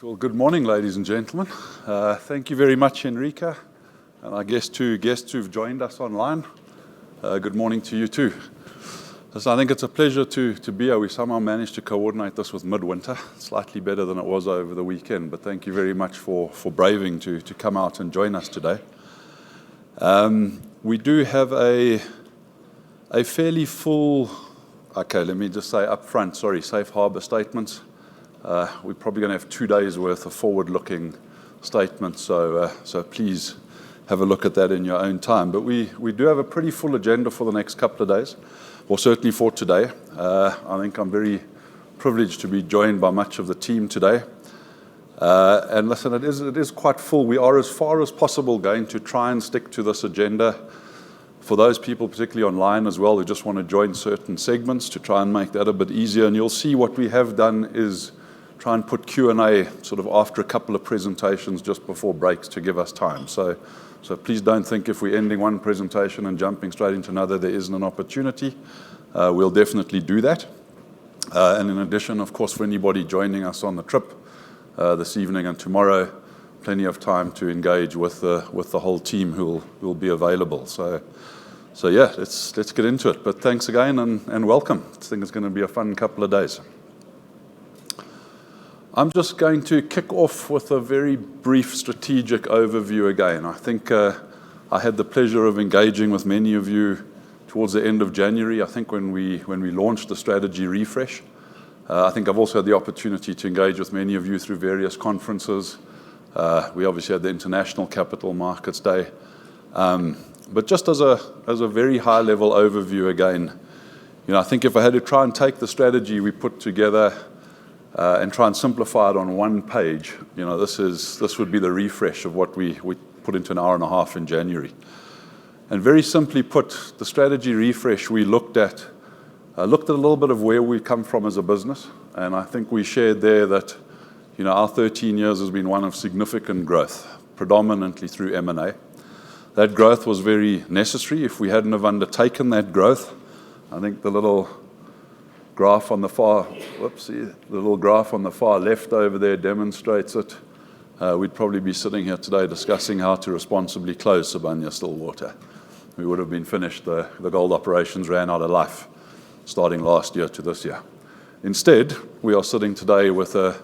Well, good morning, ladies and gentlemen. Thank you very much, Enrica, and I guess to guests who've joined us online. Good morning to you too. So I think it's a pleasure to be here. We somehow managed to coordinate this with midwinter, slightly better than it was over the weekend, but thank you very much for braving to come out and join us today. We do have a fairly full, okay, let me just say up front, safe harbor statements. We're probably going to have 2 days worth of forward-looking statements, so please have a look at that in your own time. But we do have a pretty full agenda for the next couple of days, or certainly for today. I think I'm very privileged to be joined by much of the team today. And listen, it is quite full. We are, as far as possible, going to try and stick to this agenda for those people, particularly online as well, who just want to join certain segments, to try and make that a bit easier. And you'll see what we have done is try and put Q&A sort of after a couple of presentations just before breaks to give us time. So please don't think if we're ending one presentation and jumping straight into another, there isn't an opportunity. We'll definitely do that. And in addition, of course, for anybody joining us on the trip this evening and tomorrow, plenty of time to engage with the whole team who will be available. So yeah, let's get into it. But thanks again and welcome. I think it's going to be a fun couple of days. I'm just going to kick off with a very brief strategic overview again. I think I had the pleasure of engaging with many of you towards the end of January, I think when we launched the strategy refresh. I think I've also had the opportunity to engage with many of you through various conferences. We obviously had the International Capital Markets Day. But just as a very high-level overview again, I think if I had to try and take the strategy we put together and try and simplify it on one page, this would be the refresh of what we put into an hour and a half in January. And very simply put, the strategy refresh we looked at a little bit of where we've come from as a business, and I think we shared there that our 13 years has been one of significant growth, predominantly through M&A. That growth was very necessary. If we hadn't have undertaken that growth, I think the little graph on the far left over there demonstrates it. We'd probably be sitting here today discussing how to responsibly close Sibanye-Stillwater. We would have been finished. The gold operations ran out of life starting last year to this year. Instead, we are sitting today with a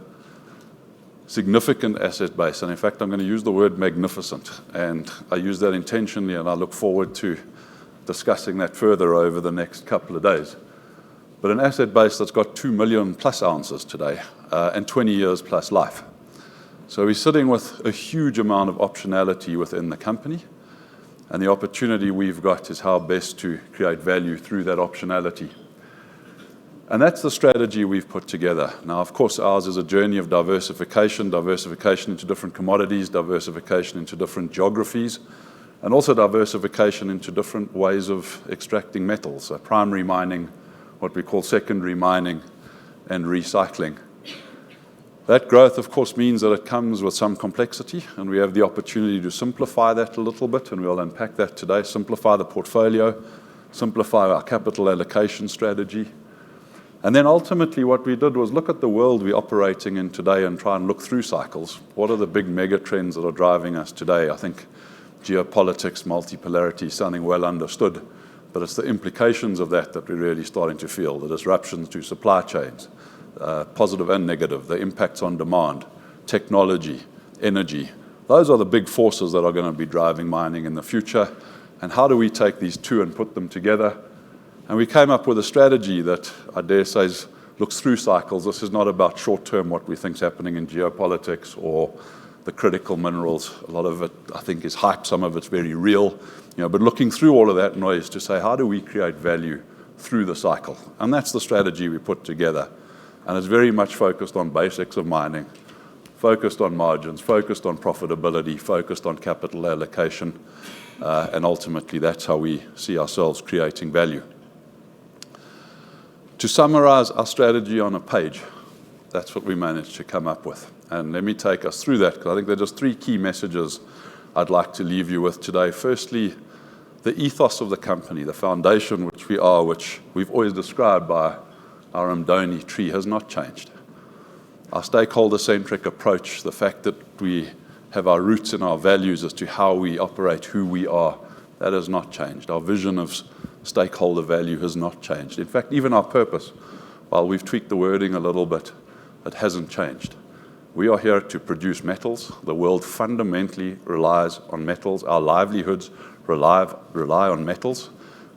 significant asset base, and in fact, I'm going to use the word magnificent, and I use that intentionally, and I look forward to discussing that further over the next couple of days. But an asset base that's got 2 million plus ounces today and 20 years plus life. So we're sitting with a huge amount of optionality within the company, and the opportunity we've got is how best to create value through that optionality. And that's the strategy we've put together. Now, of course, ours is a journey of diversification into different commodities, diversification into different geographies, and also diversification into different ways of extracting metals, so primary mining, what we call secondary mining, and recycling. That growth, of course, means that it comes with some complexity, and we have the opportunity to simplify that a little bit, and we'll unpack that today, simplify the portfolio, simplify our capital allocation strategy. And then ultimately what we did was look at the world we're operating in today and try and look through cycles. What are the big mega trends that are driving us today? I think geopolitics, multipolarity is something well understood, but it's the implications of that we're really starting to feel, the disruptions to supply chains, positive and negative, the impacts on demand, technology, energy. Those are the big forces that are going to be driving mining in the future. And how do we take these two and put them together? And we came up with a strategy that I dare say looks through cycles. This is not about short-term what we think is happening in geopolitics or the critical minerals. A lot of it, I think, is hype. Some of it's very real. But looking through all of that noise to say, how do we create value through the cycle? And that's the strategy we put together. And it's very much focused on basics of mining, focused on margins, focused on profitability, focused on capital allocation. And ultimately, that's how we see ourselves creating value. To summarize our strategy on a page, that's what we managed to come up with. And let me take us through that, because I think there are just 3 key messages I'd like to leave you with today. Firstly, the ethos of the company, the foundation which we are, which we've always described by our Mdoni tree, has not changed. Our stakeholder-centric approach, the fact that we have our roots and our values as to how we operate, who we are, that has not changed. Our vision of stakeholder value has not changed. In fact, even our purpose, while we've tweaked the wording a little bit, it hasn't changed. We are here to produce metals. The world fundamentally relies on metals. Our livelihoods rely on metals.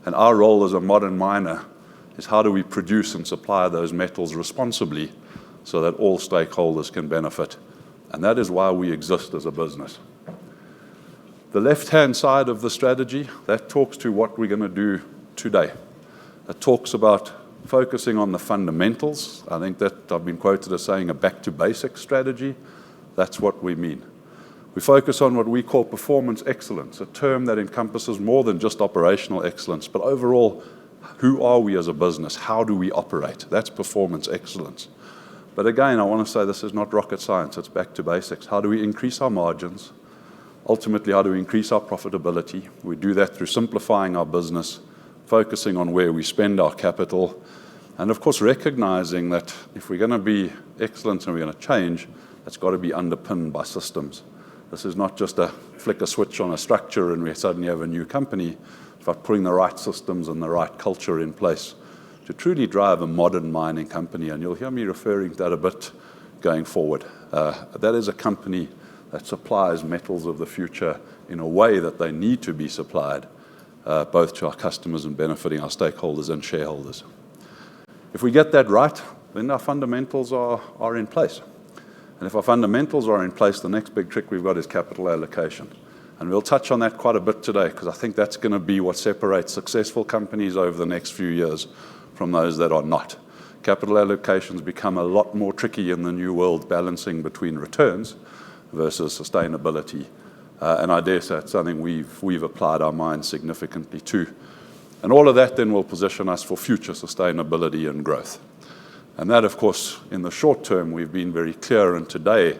And our role as a modern miner is how do we produce and supply those metals responsibly so that all stakeholders can benefit. And that is why we exist as a business. The left-hand side of the strategy, that talks to what we're going to do today. It talks about focusing on the fundamentals. I think that I've been quoted as saying a back-to-basics strategy. That's what we mean. We focus on what we call performance excellence, a term that encompasses more than just operational excellence, but overall, who are we as a business? How do we operate? That's performance excellence. But again, I want to say this is not rocket science. It's back to basics. How do we increase our margins? Ultimately, how do we increase our profitability? We do that through simplifying our business, focusing on where we spend our capital, and of course, recognizing that if we're going to be excellent and we're going to change, it's got to be underpinned by systems. This is not just a flick a switch on a structure and we suddenly have a new company. It's about putting the right systems and the right culture in place to truly drive a modern mining company. And you'll hear me referring to that a bit going forward. That is a company that supplies metals of the future in a way that they need to be supplied, both to our customers and benefiting our stakeholders and shareholders. If we get that right, then our fundamentals are in place. And if our fundamentals are in place, the next big trick we've got is capital allocation. And we'll touch on that quite a bit today, because I think that's going to be what separates successful companies over the next few years from those that are not. Capital allocations become a lot more tricky in the new world, balancing between returns versus sustainability. And I dare say it's something we've applied our minds significantly to. And all of that then will position us for future sustainability and growth. And that, of course, in the short term, we've been very clear. And today,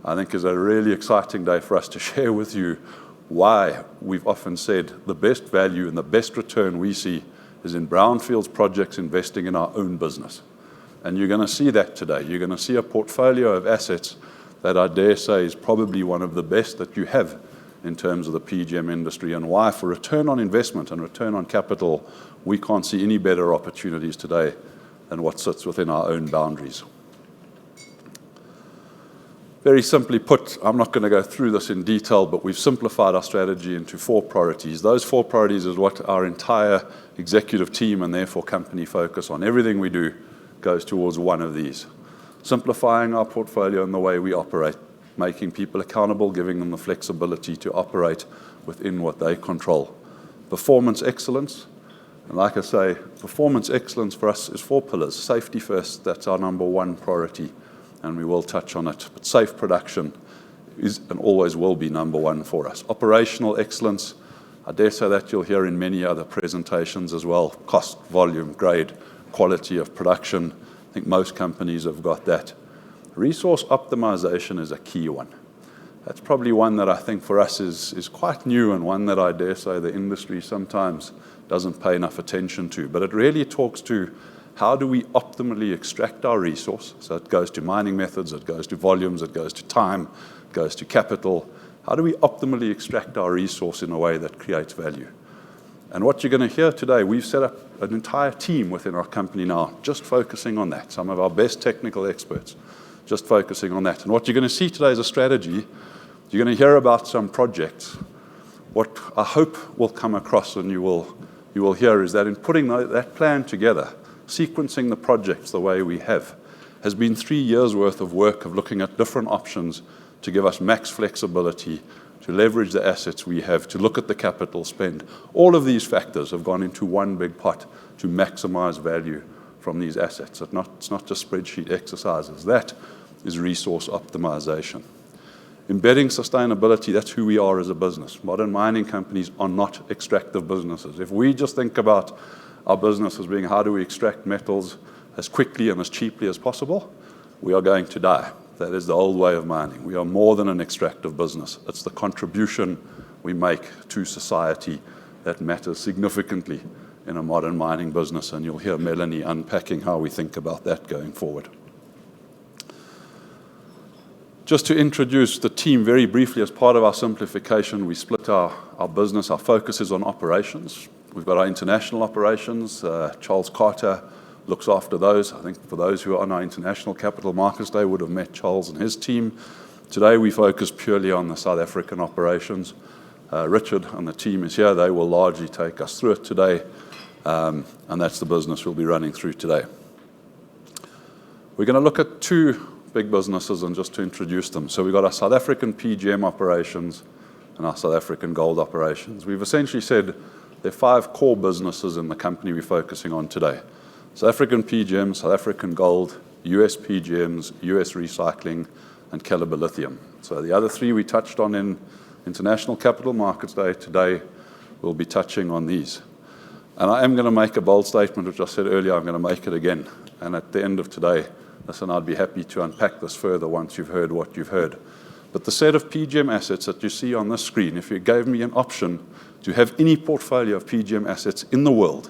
I think, is a really exciting day for us to share with you why we've often said the best value and the best return we see is in brownfields projects investing in our own business. And you're going to see that today. You're going to see a portfolio of assets that I dare say is probably one of the best that you have in terms of the PGM industry, and why for return on investment and return on capital, we can't see any better opportunities today than what sits within our own boundaries. Very simply put, I'm not going to go through this in detail, but we've simplified our strategy into 4 priorities. Those 4 priorities is what our entire executive team and therefore company focus on. Everything we do goes towards one of these. Simplifying our portfolio and the way we operate, making people accountable, giving them the flexibility to operate within what they control. Performance excellence, and like I say, performance excellence for us is 4 pillars. Safety first, that's our number 1 priority, and we will touch on it. But safe production is and always will be number 1 for us. Operational excellence, I dare say that you'll hear in many other presentations as well. Cost, volume, grade, quality of production. I think most companies have got that. Resource optimization is a key one. That's probably one that I think for us is quite new, and one that I dare say the industry sometimes doesn't pay enough attention to. But it really talks to how do we optimally extract our resource. So it goes to mining methods, it goes to volumes, it goes to time, it goes to capital. How do we optimally extract our resource in a way that creates value? And what you're going to hear today, we've set up an entire team within our company now just focusing on that. Some of our best technical experts just focusing on that. And what you're going to see today is a strategy. You're going to hear about some projects. What I hope will come across and you will hear is that in putting that plan together, sequencing the projects the way we have, has been 3 years worth of work of looking at different options to give us max flexibility, to leverage the assets we have, to look at the capital spend. All of these factors have gone into one big pot to maximize value from these assets. It's not just spreadsheet exercises. That is resource optimization. Embedding sustainability, that's who we are as a business. Modern mining companies are not extractive businesses. If we just think about our business as being how do we extract metals as quickly and as cheaply as possible, we are going to die. That is the old way of mining. We are more than an extractive business. It's the contribution we make to society that matters significantly in a modern mining business, and you'll hear Melanie unpacking how we think about that going forward. Just to introduce the team very briefly, as part of our simplification, we split our business. Our focus is on operations. We've got our international operations. Charles Carter looks after those. I think for those who are on our International Capital Markets Day would have met Charles and his team. Today we focus purely on the South African operations. Richard and the team is here. They will largely take us through it today, and that's the business we'll be running through today. We're going to look at two big businesses and just to introduce them. So we've got our South African PGM operations and our South African gold operations. We've essentially said there are 5 core businesses in the company we're focusing on today. South African PGM, South African gold, US PGMs, US recycling, and Keliber lithium. So the other 3 we touched on in International Capital Markets Day. Today we'll be touching on these. And I am going to make a bold statement, which I said earlier, I'm going to make it again. And at the end of today, listen, I'd be happy to unpack this further once you've heard what you've heard. But the set of PGM assets that you see on this screen, if you gave me an option to have any portfolio of PGM assets in the world,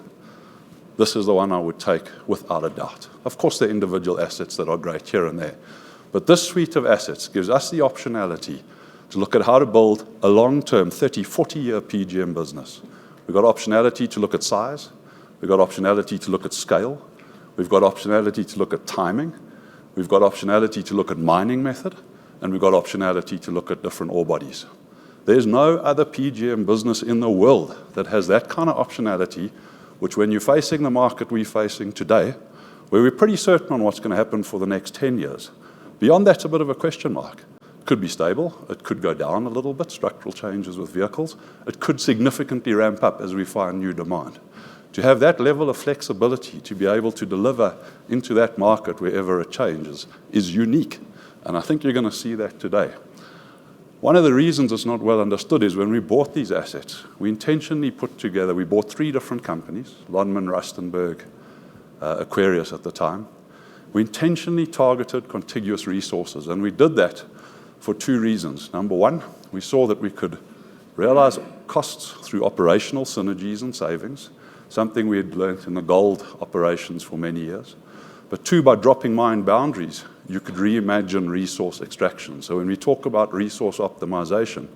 this is the one I would take without a doubt. Of course, there are individual assets that are great here and there. But this suite of assets gives us the optionality to look at how to build a long-term 30, 40-year PGM business. We've got optionality to look at size. We've got optionality to look at scale. We've got optionality to look at timing. We've got optionality to look at mining method, and we've got optionality to look at different ore bodies. There's no other PGM business in the world that has that kind of optionality, which when you're facing the market we're facing today, where we're pretty certain on what's going to happen for the next 10 years, beyond that's a bit of a question mark. It could be stable. It could go down a little bit, structural changes with vehicles. It could significantly ramp up as we find new demand. To have that level of flexibility to be able to deliver into that market wherever it changes is unique. And I think you're going to see that today. One of the reasons it's not well understood is when we bought these assets, we intentionally we bought 3 different companies, Lonmin, Rustenburg, Aquarius at the time. We intentionally targeted contiguous resources, and we did that for 2 reasons. Number one, we saw that we could realize costs through operational synergies and savings, something we had learned in the gold operations for many years. But 2, by dropping mine boundaries, you could reimagine resource extraction. So when we talk about resource optimization,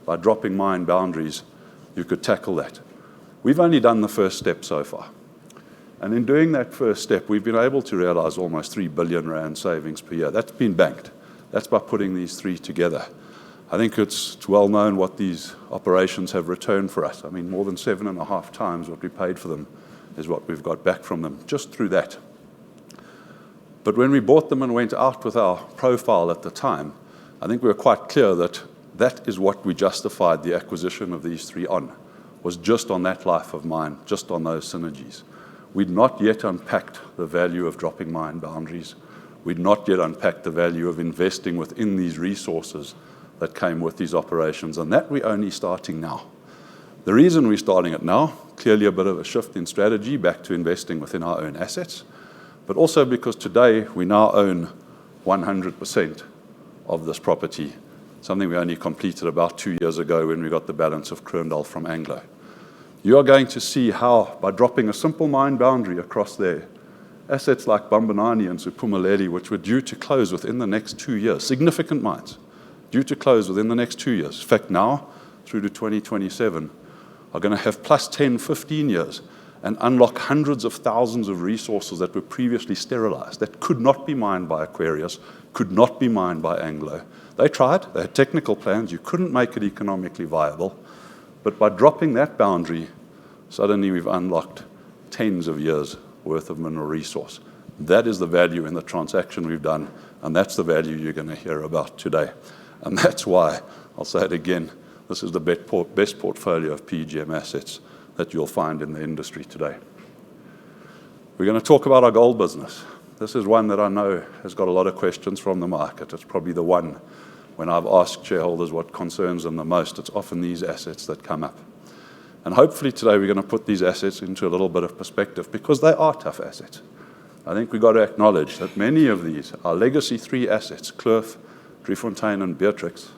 by dropping mine boundaries, you could tackle that. We've only done the first step so far. And in doing that first step, we've been able to realize almost 3 billion rand savings per year. That's been banked. That's by putting these 3 together. I think it's well known what these operations have returned for us. I mean, more than 7.5 times what we paid for them is what we've got back from them, just through that. But when we bought them and went out with our profile at the time, I think we were quite clear that that is what we justified the acquisition of these 3 on, was just on that life of mine, just on those synergies. We'd not yet unpacked the value of dropping mine boundaries. We'd not yet unpacked the value of investing within these resources that came with these operations, and that we're only starting now. The reason we're starting it now, clearly a bit of a shift in strategy back to investing within our own assets, but also because today we now own 100% of this property, something we only completed about 2 years ago when we got the balance of Kroondal from Anglo. You are going to see how, by dropping a simple mine boundary across there, assets like Bambanani and Siphumelele, which were due to close within the next 2 years, significant mines, due to close within the next 2 years. In fact, now, through to 2027, are going to have plus 10, 15 years and unlock hundreds of thousands of resources that were previously sterilized, that could not be mined by Aquarius, could not be mined by Anglo. They tried. They had technical plans. You couldn't make it economically viable. But by dropping that boundary, suddenly we've unlocked tens of years worth of mineral resource. That is the value in the transaction we've done, and that's the value you're going to hear about today. And that's why, I'll say it again, this is the best portfolio of PGM assets that you'll find in the industry today. We're going to talk about our gold business. This is one that I know has got a lot of questions from the market. It's probably the one when I've asked shareholders what concerns them the most, it's often these assets that come up. And hopefully today we're going to put these assets into a little bit of perspective because they are tough assets. I think we've got to acknowledge that many of these are legacy 3 assets, Kloof, Driefontein and Beatrix.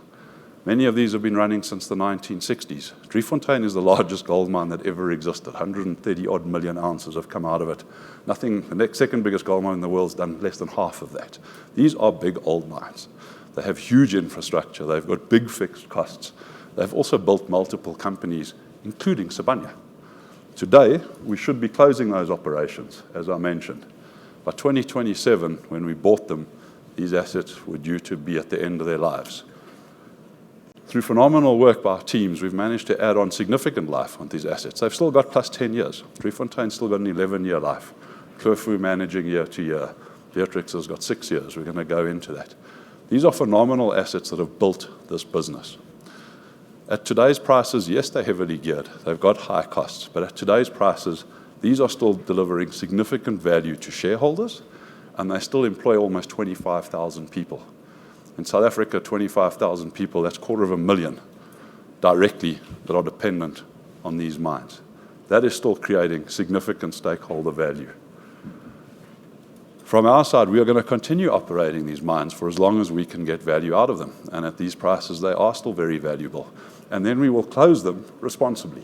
Many of these have been running since the 1960s. Driefontein is the largest gold mine that ever existed. 130 odd million ounces have come out of it. The next second biggest gold mine in the world's done less than half of that. These are big old mines. They have huge infrastructure. They've got big fixed costs. They've also built multiple companies, including Sibanye. Today, we should be closing those operations, as I mentioned. By 2027, when we bought them, these assets were due to be at the end of their lives. Through phenomenal work by our teams, we've managed to add on significant life on these assets. They've still got plus 10 years. Driefontein's still got an 11-year life. Kloof, we're managing year to year. Beatrix has got 6 years. We're going to go into that. These are phenomenal assets that have built this business. At today's prices, yes, they're heavily geared. They've got high costs. But at today's prices, these are still delivering significant value to shareholders, and they still employ almost 25,000 people. In South Africa, 25,000 people, that's 250,000 directly that are dependent on these mines. That is still creating significant stakeholder value. From our side, we are going to continue operating these mines for as long as we can get value out of them. And at these prices, they are still very valuable. And then we will close them responsibly.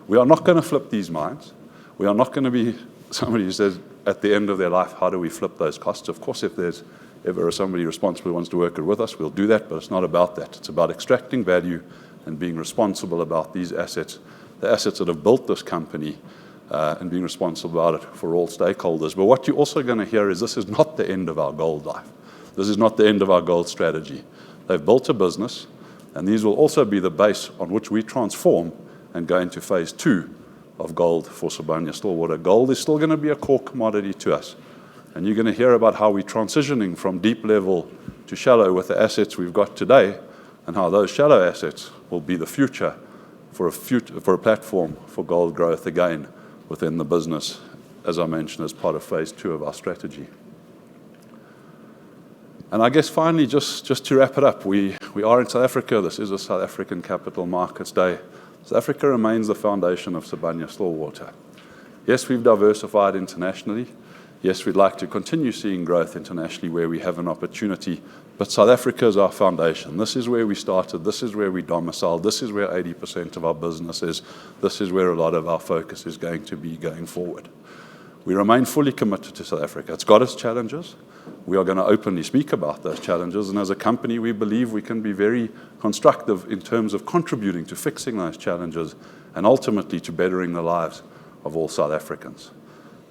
We are not going to flip these mines. We are not going to be somebody who says, at the end of their life, how do we flip those costs? Of course, if there's ever somebody responsible who wants to work with us, we'll do that, but it's not about that. It's about extracting value and being responsible about these assets, the assets that have built this company, and being responsible about it for all stakeholders. But what you're also going to hear is this is not the end of our gold life. This is not the end of our gold strategy. They've built a business, and these will also be the base on which we transform and go into phase 2 of gold for Sibanye-Stillwater. Gold is still going to be a core commodity to us. And you're going to hear about how we're transitioning from deep level to shallow with the assets we've got today, and how those shallow assets will be the future for a platform for gold growth again within the business, as I mentioned, as part of phase 2 of our strategy. And I guess finally, just to wrap it up, we are in South Africa. This is a South African Capital Markets Day. South Africa remains the foundation of Sibanye-Stillwater. Yes, we've diversified internationally. Yes, we'd like to continue seeing growth internationally where we have an opportunity, but South Africa is our foundation. This is where we started. This is where we domiciled. This is where 80% of our business is. This is where a lot of our focus is going to be going forward. We remain fully committed to South Africa. It's got its challenges. We are going to openly speak about those challenges, and as a company, we believe we can be very constructive in terms of contributing to fixing those challenges and ultimately to bettering the lives of all South Africans.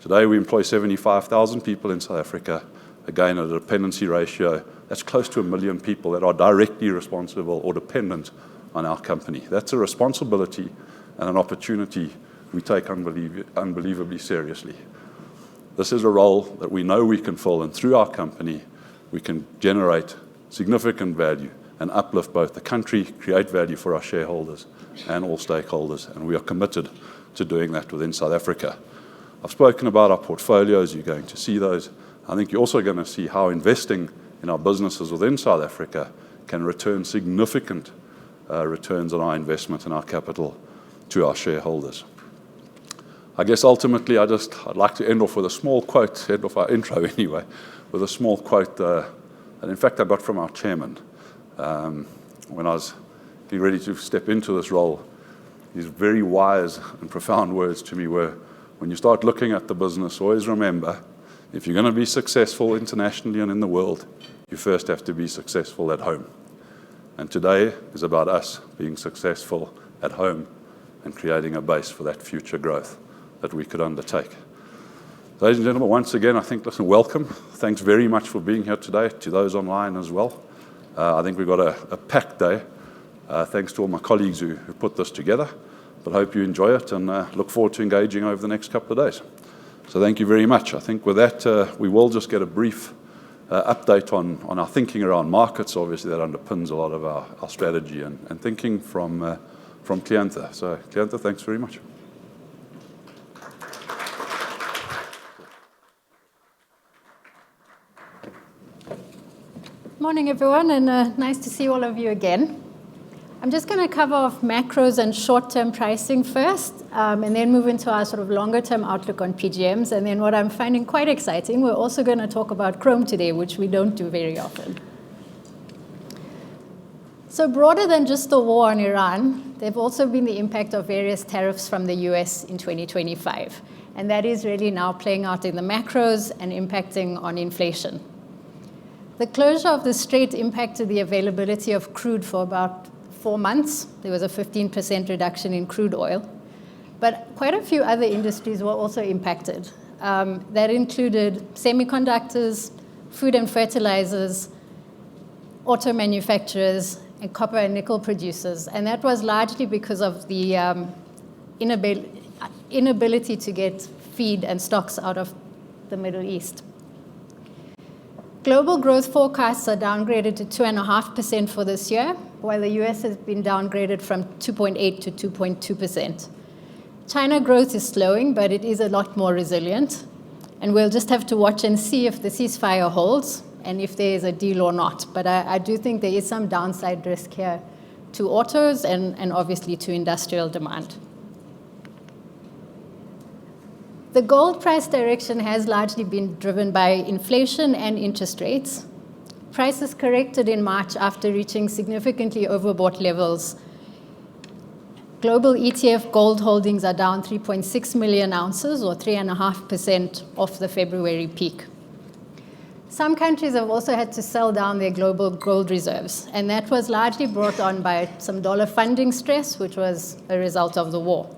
Today, we employ 75,000 people in South Africa, again, at a dependency ratio that's close to 1 million people that are directly responsible or dependent on our company. That's a responsibility and an opportunity we take unbelievably seriously. This is a role that we know we can fill, and through our company, we can generate significant value and uplift both the country, create value for our shareholders and all stakeholders, and we are committed to doing that within South Africa. I've spoken about our portfolios. You're going to see those. I think you're also going to see how investing in our businesses within South Africa can return significant returns on our investment and our capital to our shareholders. I guess ultimately I'd like to end off with a small quote, end off our intro anyway, with a small quote that in fact I got from our chairman when I was getting ready to step into this role. His very wise and profound words to me were, when you start looking at the business, always remember, if you're going to be successful internationally and in the world, you first have to be successful at home. And today is about us being successful at home and creating a base for that future growth that we could undertake. Ladies and gentlemen, once again, I think, listen, welcome. Thanks very much for being here today, to those online as well. I think we've got a packed day. Thanks to all my colleagues who put this together. But I hope you enjoy it and look forward to engaging over the next couple of days. So thank you very much. I think with that, we will just get a brief update on our thinking around markets. Obviously, that underpins a lot of our strategy and thinking from Kleantha. So Kleantha, thanks very much. Morning, everyone, and nice to see all of you again. I'm just going to cover off macros and short-term pricing first, and then move into our sort of longer-term outlook on PGMs. And then what I'm finding quite exciting, we're also going to talk about chrome today, which we don't do very often. So broader than just the war on Iran, there have also been the impact of various tariffs from the US in 2025. And that is really now playing out in the macros and impacting on inflation. The closure of the strait impacted the availability of crude for about 4 months. There was a 15% reduction in crude oil. But quite a few other industries were also impacted. That included semiconductors, food and fertilizers, auto manufacturers, and copper and nickel producers. And that was largely because of the inability to get feed and stocks out of the Middle East. Global growth forecasts are downgraded to 2.5% for this year, while the US has been downgraded from 2.8 to 2.2%. China growth is slowing, but it is a lot more resilient. And we'll just have to watch and see if the ceasefire holds and if there is a deal or not. But I do think there is some downside risk here to autos and obviously to industrial demand. The gold price direction has largely been driven by inflation and interest rates. Prices corrected in March after reaching significantly overbought levels. Global ETF gold holdings are down 3.6 million ounces, or 3.5% off the February peak. Some countries have also had to sell down their global gold reserves, and that was largely brought on by some dollar funding stress, which was a result of the war.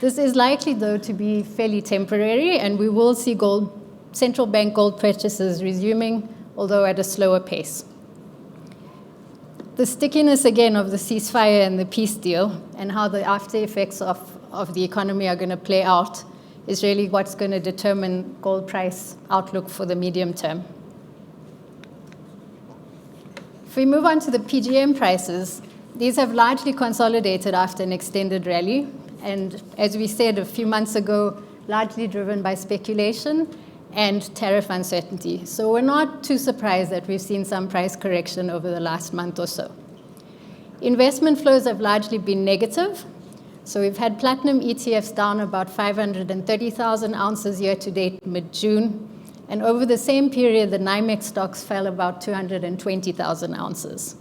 This is likely, though, to be fairly temporary, and we will see central bank gold purchases resuming, although at a slower pace. The stickiness, again, of the ceasefire and the peace deal and how the after effects of the economy are going to play out is really what's going to determine gold price outlook for the medium term. If we move on to the PGM prices, these have largely consolidated after an extended rally. And as we said a few months ago, largely driven by speculation and tariff uncertainty. So we're not too surprised that we've seen some price correction over the last month or so. Investment flows have largely been negative. So we've had platinum ETFs down about 530,000 ounces year to date mid-June. And over the same period, the NYMEX stocks fell about 220,000 ounces.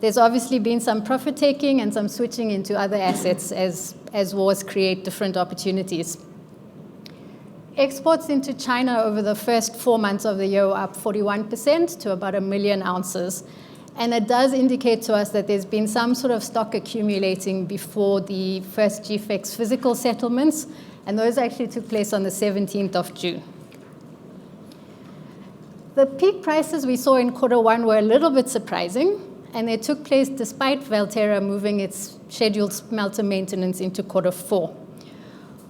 There's obviously been some profit taking and some switching into other assets as wars create different opportunities. Exports into China over the first 4 months of the year were up 41% to about 1 million ounces. And it does indicate to us that there's been some sort of stock accumulating before the first GFEX physical settlements, and those actually took place on the 17th of June. The peak prices we saw in Q1 were a little bit surprising, and they took place despite Valterra moving its scheduled smelter maintenance into Q4.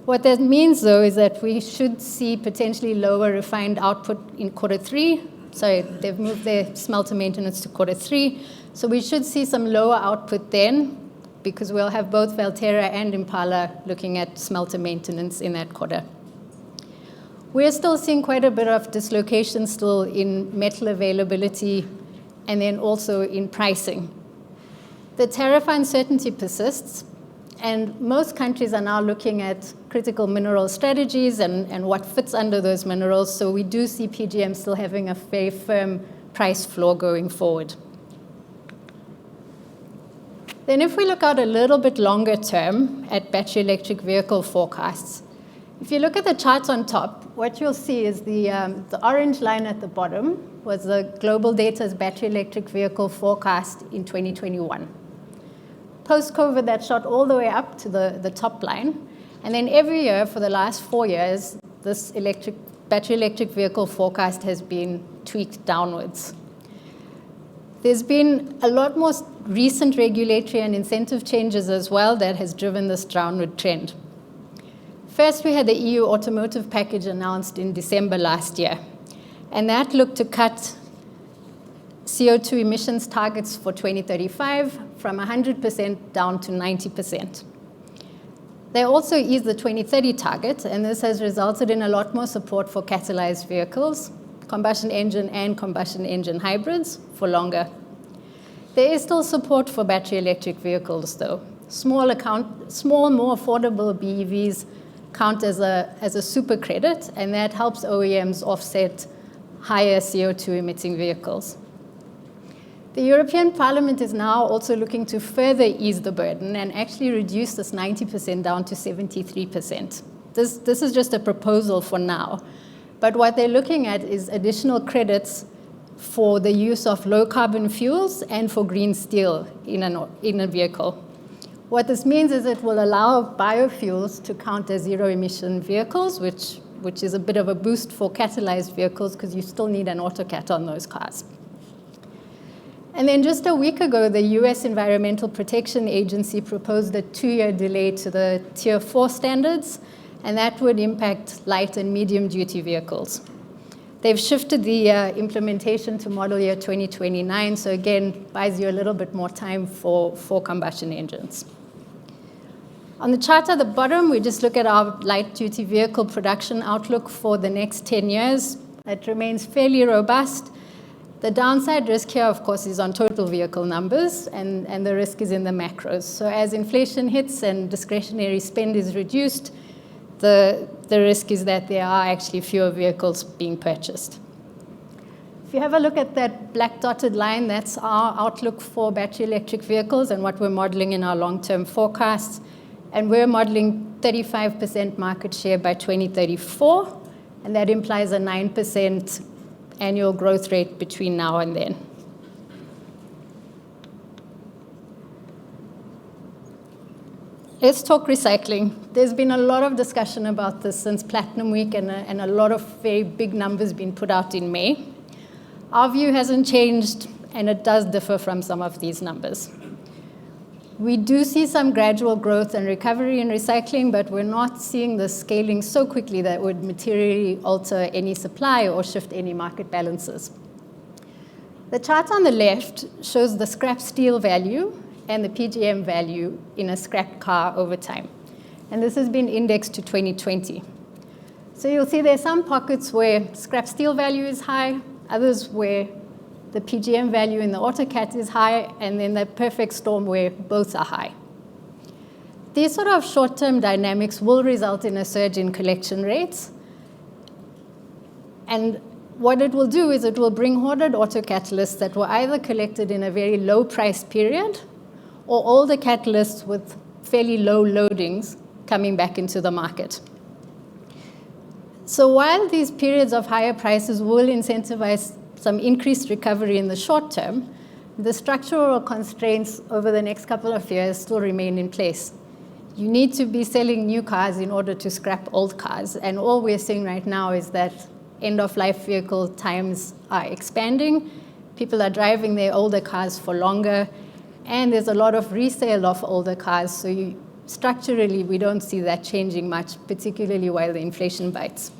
What that means, though, is that we should see potentially lower refined output in Q3. Sorry, they've moved their smelter maintenance to Q3. So we should see some lower output then, because we'll have both Valterra and Impala looking at smelter maintenance in that quarter. We're still seeing quite a bit of dislocation still in metal availability and then also in pricing. The tariff uncertainty persists, and most countries are now looking at critical mineral strategies and what fits under those minerals, so we do see PGM still having a very firm price floor going forward. Then if we look out a little bit longer term at battery electric vehicle forecasts, if you look at the charts on top, what you'll see is the orange line at the bottom was the Global Data's battery electric vehicle forecast in 2021. Post-COVID, that shot all the way up to the top line. And then every year for the last 4 years, this battery electric vehicle forecast has been tweaked downwards. There's been a lot more recent regulatory and incentive changes as well that has driven this downward trend. First, we had the EU automotive package announced in December last year, and that looked to cut CO2 emissions targets for 2035 from 100% down to 90%. They also eased the 2030 target, and this has resulted in a lot more support for catalyzed vehicles, combustion engine and combustion engine hybrids for longer. There is still support for battery electric vehicles, though. Small, more affordable BEVs count as a super credit, and that helps OEMs offset higher CO2 emitting vehicles. The European Parliament is now also looking to further ease the burden and actually reduce this 90% down to 73%. This is just a proposal for now. But what they're looking at is additional credits for the use of low carbon fuels and for green steel in a vehicle. What this means is it will allow biofuels to count as zero emission vehicles, which is a bit of a boost for catalyzed vehicles because you still need an autocat on those cars. And then just a week ago, the US Environmental Protection Agency proposed a 2-year delay to the Tier 4 standards, and that would impact light and medium duty vehicles. They've shifted the implementation to model year 2029, so again, buys you a little bit more time for combustion engines. On the chart at the bottom, we just look at our light-duty vehicle production outlook for the next 10 years. It remains fairly robust. The downside risk here, of course, is on total vehicle numbers, and the risk is in the macros. So as inflation hits and discretionary spend is reduced, the risk is that there are actually fewer vehicles being purchased. If you have a look at that black dotted line, that's our outlook for battery electric vehicles and what we're modeling in our long-term forecasts. And we're modeling 35% market share by 2034, and that implies a 9% annual growth rate between now and then. Let's talk recycling. There's been a lot of discussion about this since Platinum Week and a lot of very big numbers being put out in May. Our view hasn't changed, and it does differ from some of these numbers. We do see some gradual growth and recovery in recycling, but we're not seeing the scaling so quickly that would materially alter any supply or shift any market balances. The chart on the left shows the scrap steel value and the PGM value in a scrapped car over time. And this has been indexed to 2020. So you'll see there's some pockets where scrap steel value is high, others where the PGM value in the autocat is high, and then the perfect storm where both are high. These sort of short-term dynamics will result in a surge in collection rates. And what it will do is it will bring hoarded autocatalysts that were either collected in a very low price period or older catalysts with fairly low loadings coming back into the market. So while these periods of higher prices will incentivize some increased recovery in the short term, the structural constraints over the next couple of years still remain in place. You need to be selling new cars in order to scrap old cars, and all we're seeing right now is that end-of-life vehicle times are expanding, people are driving their older cars for longer, and there's a lot of resale of older cars, so structurally we don't see that changing much, particularly while the inflation bites.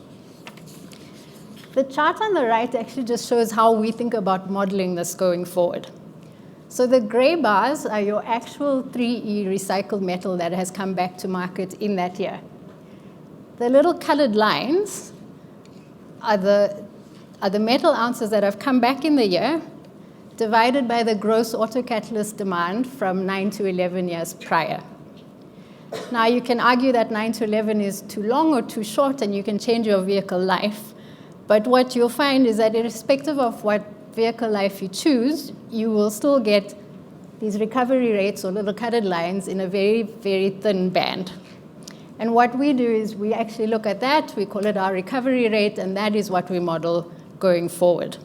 The chart on the right actually just shows how we think about modeling this going forward. So the gray bars are your actual 3E recycled metal that has come back to market in that year. The little colored lines are the metal ounces that have come back in the year, divided by the gross autocatalyst demand from 9 to 11 years prior. Now you can argue that 9 to 11 is too long or too short, and you can change your vehicle life. But what you'll find is that irrespective of what vehicle life you choose, you will still get these recovery rates or little colored lines in a very, very thin band. And what we do is we actually look at that, we call it our recovery rate, and that is what we model going forward.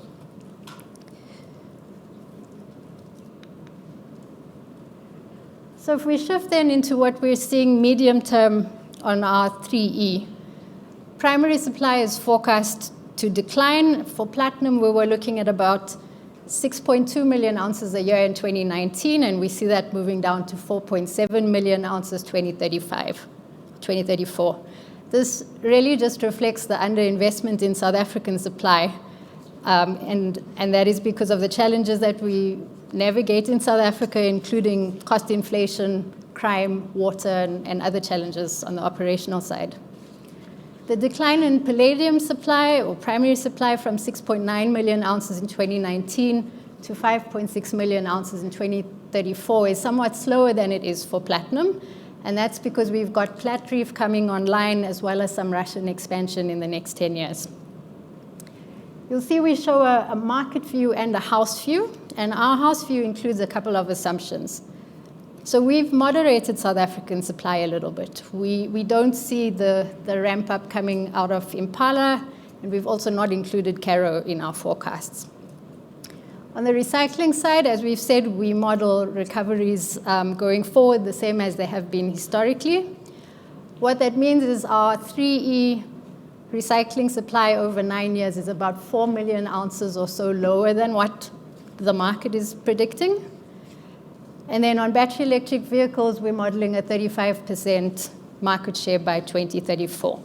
So if we shift then into what we're seeing medium term on our 3E, primary supply is forecast to decline. For platinum, we were looking at about 6.2 million ounces a year in 2019, and we see that moving down to 4.7 million ounces 2034. This really just reflects the underinvestment in South African supply, and that is because of the challenges that we navigate in South Africa, including cost inflation, crime, water, and other challenges on the operational side. The decline in palladium supply or primary supply from 6.9 million ounces in 2019 to 5.6 million ounces in 2034 is somewhat slower than it is for platinum, and that's because we've got Platreef coming online as well as some Russian expansion in the next 10 years. You'll see we show a market view and a house view, and our house view includes a couple of assumptions. So we've moderated South African supply a little bit. We don't see the ramp up coming out of Impala, and we've also not included Caro in our forecasts. On the recycling side, as we've said, we model recoveries going forward the same as they have been historically. What that means is our 3E recycling supply over 9 years is about 4 million ounces or so lower than what the market is predicting. And then on battery electric vehicles, we're modeling a 35% market share by 2034.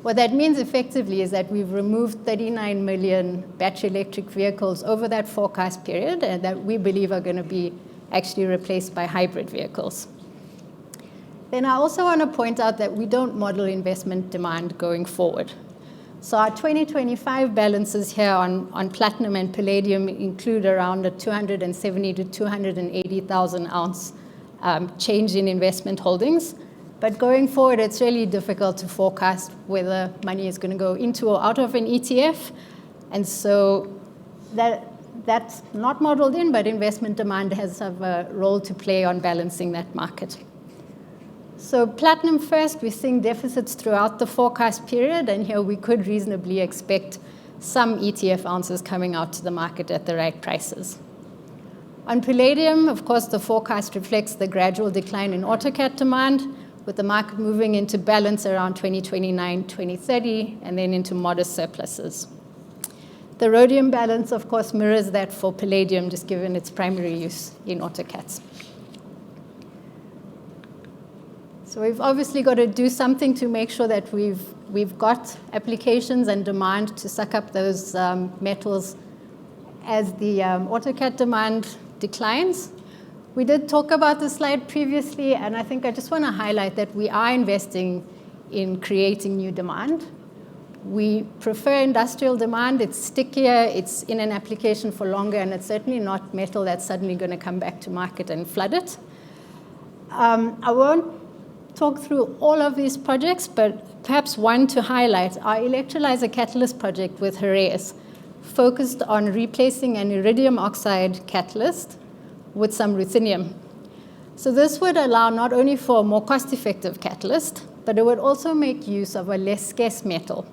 What that means effectively is that we've removed 39 million battery electric vehicles over that forecast period, and that we believe are going to be actually replaced by hybrid vehicles. Then I also want to point out that we don't model investment demand going forward. So our 2025 balances here on platinum and palladium include around a 270 to 280,000 ounce change in investment holdings. But going forward, it's really difficult to forecast whether money is going to go into or out of an ETF. And so that's not modeled in, but investment demand has a role to play on balancing that market. So platinum first, we're seeing deficits throughout the forecast period, and here we could reasonably expect some ETF ounces coming out to the market at the right prices. On palladium, of course, the forecast reflects the gradual decline in autocat demand, with the market moving into balance around 2029, 2030, and then into modest surpluses. The rhodium balance, of course, mirrors that for palladium, just given its primary use in autocats. So we've obviously got to do something to make sure that we've got applications and demand to suck up those metals as the autocat demand declines. We did talk about this slide previously, and I think I just want to highlight that we are investing in creating new demand. We prefer industrial demand. It's stickier, it's in an application for longer, and it's certainly not metal that's suddenly going to come back to market and flood it. I won't talk through all of these projects, but perhaps one to highlight, our electrolyzer catalyst project with Heraeus focused on replacing an iridium oxide catalyst with some ruthenium. So this would allow not only for a more cost-effective catalyst, but it would also make use of a less scarce metal.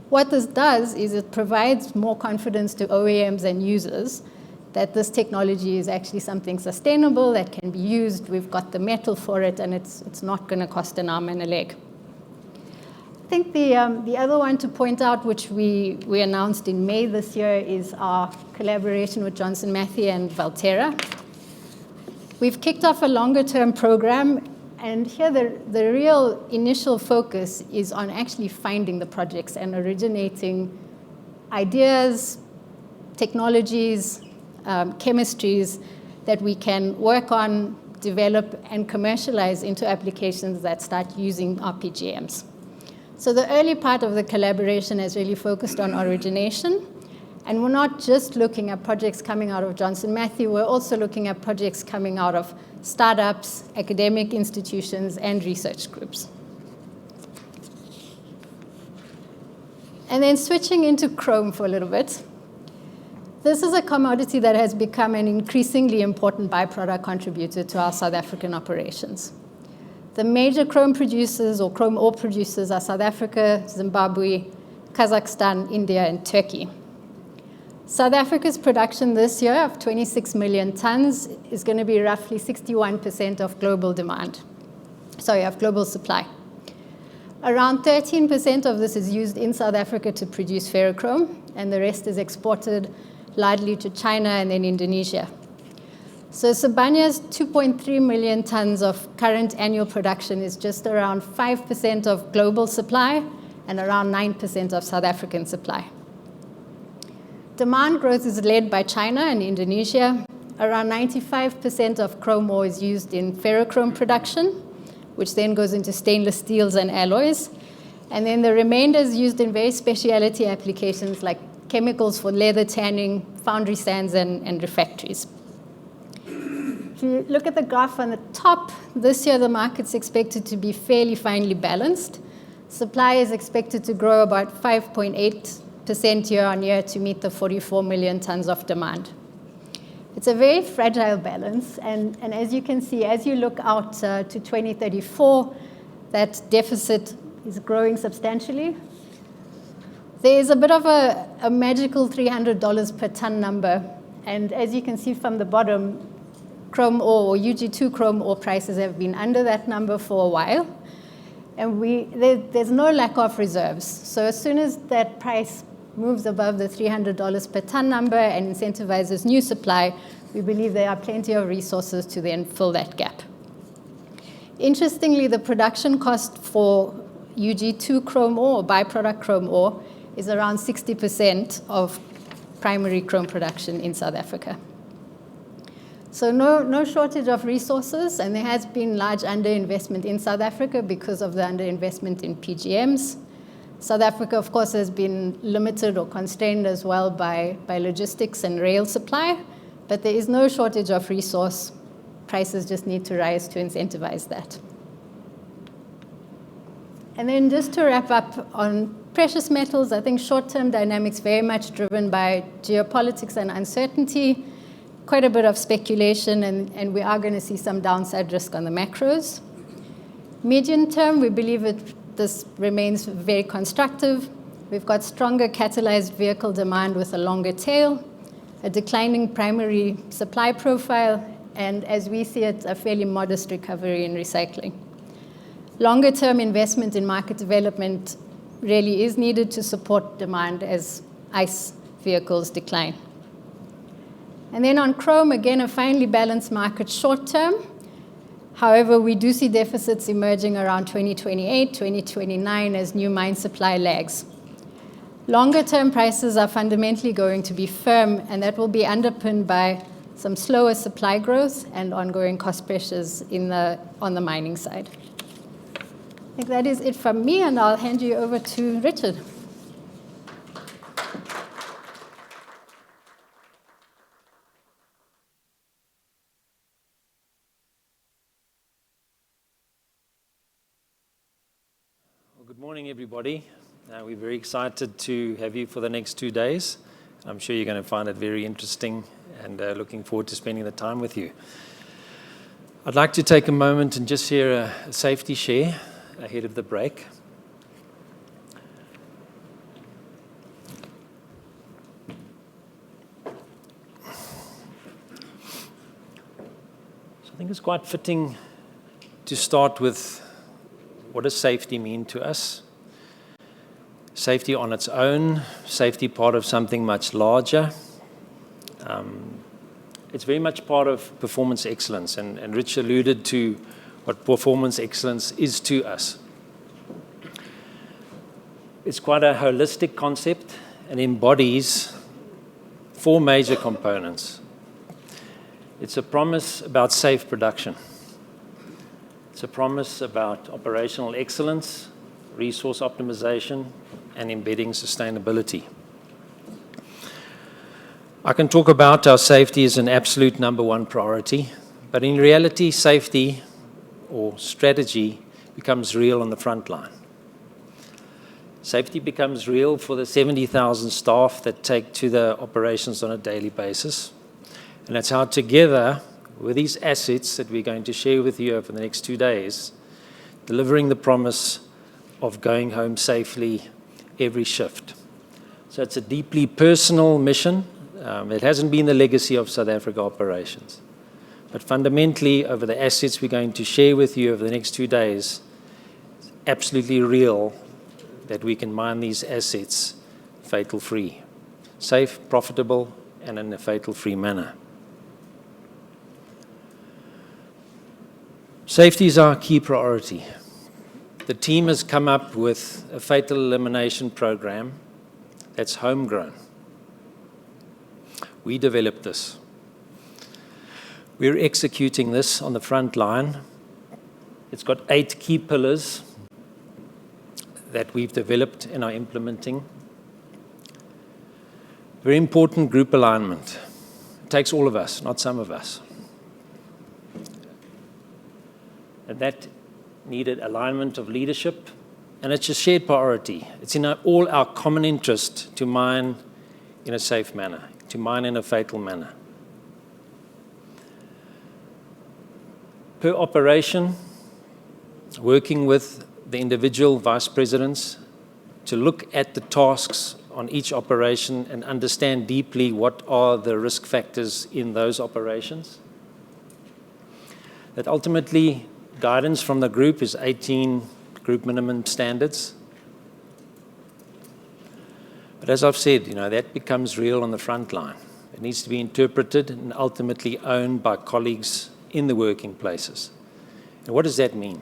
What this does is it provides more confidence to OEMs and users that this technology is actually something sustainable that can be used. We've got the metal for it, and it's not going to cost an arm and a leg. I think the other one to point out, which we announced in May this year, is our collaboration with Johnson Matthey and Valterra. We've kicked off a longer-term program, and here the real initial focus is on actually finding the projects and originating ideas, technologies, chemistries that we can work on, develop, and commercialize into applications that start using RPGMs. So the early part of the collaboration is really focused on origination. And we're not just looking at projects coming out of Johnson Matthey, we're also looking at projects coming out of startups, academic institutions, and research groups. And then switching into chrome for a little bit. This is a commodity that has become an increasingly important byproduct contributor to our South African operations. The major chrome producers or chrome ore producers are South Africa, Zimbabwe, Kazakhstan, India, and Turkey. South Africa's production this year of 26 million tons is going to be roughly 61% of global demand. Sorry, of global supply. Around 13% of this is used in South Africa to produce ferrochrome, and the rest is exported largely to China and then Indonesia. So Sibanye's 2.3 million tons of current annual production is just around 5% of global supply and around 9% of South African supply. Demand growth is led by China and Indonesia. Around 95% of chrome ore is used in ferrochrome production, which then goes into stainless steels and alloys. And then the remainder is used in very specialty applications like chemicals for leather tanning, foundry sands, and refractories. If you look at the graph on the top, this year the market's expected to be fairly finely balanced. Supply is expected to grow about 5.8% year on year to meet the 44 million tons of demand. It's a very fragile balance, and as you can see, as you look out to 2034, that deficit is growing substantially. There is a bit of a magical $300 per ton number, And as you can see from the bottom, chrome ore or UG2 chrome ore prices have been under that number for a while. And there's no lack of reserves. So as soon as that price moves above the $300 per ton number and incentivizes new supply, we believe there are plenty of resources to then fill that gap. Interestingly, the production cost for UG2 chrome ore, or byproduct chrome ore, is around 60% of primary chrome production in South Africa. So no shortage of resources, and there has been large underinvestment in South Africa because of the underinvestment in PGMs. South Africa, of course, has been limited or constrained as well by logistics and rail supply, but there is no shortage of resource. Prices just need to rise to incentivize that. And then just to wrap up on precious metals, I think short-term dynamics very much driven by geopolitics and uncertainty, quite a bit of speculation, and we are going to see some downside risk on the macros. Medium term, we believe this remains very constructive. We've got stronger catalyzed vehicle demand with a longer tail, a declining primary supply profile, and as we see it, a fairly modest recovery in recycling. Longer term investment in market development really is needed to support demand as ICE vehicles decline. And then on chrome, again, a finely balanced market short term. However, we do see deficits emerging around 2028, 2029 as new mine supply lags. Longer term prices are fundamentally going to be firm, and that will be underpinned by some slower supply growth and ongoing cost pressures on the mining side. I think that is it from me, and I'll hand you over to Richard. Good morning, everybody. We're very excited to have you for the next 2 days. I'm sure you're going to find it very interesting, and looking forward to spending the time with you. I'd like to take a moment and just share a safety share ahead of the break. So I think it's quite fitting to start with what does safety mean to us? Safety on its own, safety part of something much larger. It's very much part of performance excellence, and Rich alluded to what performance excellence is to us. It's quite a holistic concept and embodies 4 major components. It's a promise about safe production. It's a promise about operational excellence, resource optimization, and embedding sustainability. I can talk about our safety as an absolute #1 priority, but in reality, safety or strategy becomes real on the front line. Safety becomes real for the 70,000 staff that take to the operations on a daily basis. And that's how together, with these assets that we're going to share with you over the next 2 days, delivering the promise of going home safely every shift. So it's a deeply personal mission. It hasn't been the legacy of South Africa operations. But fundamentally, over the assets we're going to share with you over the next 2 days, it's absolutely real that we can mine these assets fatal-free. Safe, profitable, and in a fatal-free manner. Safety is our key priority. The team has come up with a fatal elimination program that's homegrown. We developed this. We're executing this on the front line. It's got 8 key pillars that we've developed and are implementing. Very important group alignment. It takes all of us, not some of us. And that needed alignment of leadership, and it's a shared priority. It's in all our common interest to mine in a safe manner, to mine in a fatal manner. Per operation, working with the individual vice presidents to look at the tasks on each operation and understand deeply what are the risk factors in those operations. That ultimately, guidance from the group is 18 group minimum standards. But as I've said, that becomes real on the front line. It needs to be interpreted and ultimately owned by colleagues in the working places. And what does that mean?